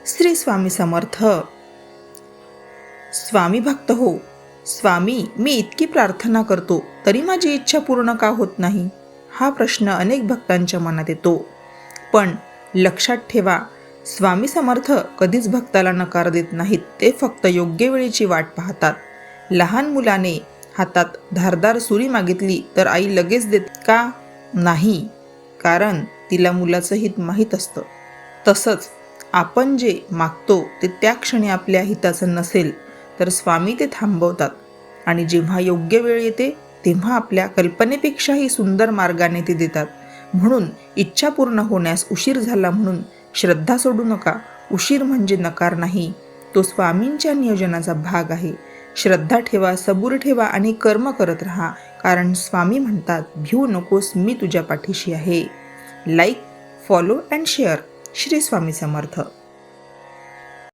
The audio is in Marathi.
श्री स्वामी समर्थ. स्वामी भक्त हो. स्वामी, मी इतकी प्रार्थना करतो तरी माझी इच्छा पूर्ण का होत नाही? हा प्रश्न अनेक भक्तांच्या मनात येतो. पण लक्षात ठेवा, स्वामी समर्थ कधीच भक्ताला नकार देत नाहीत. ते फक्त योग्य वेळेची वाट पाहतात. लहान मुलाने हातात धारदार सुरी मागितली तर आई लगेच देत का? नाही, कारण तिला मुलाचं हित माहीत असतं. तसंच आपण जे मागतो ते त्या क्षणी आपल्या हिताचं नसेल तर स्वामी ते थांबवतात आणि जेव्हा योग्य वेळ येते तेव्हा आपल्या कल्पनेपेक्षाही सुंदर मार्गाने ते देतात. म्हणून इच्छा पूर्ण होण्यास उशीर झाला म्हणून श्रद्धा सोडू नका. उशीर म्हणजे नकार नाही, तो स्वामींच्या नियोजनाचा भाग आहे. श्रद्धा ठेवा, सबूर ठेवा आणि कर्म करत राहा, कारण स्वामी म्हणतात, भिवू नकोस, मी तुझ्या पाठीशी आहे. Like, follow and share. Shri Swami Samarth.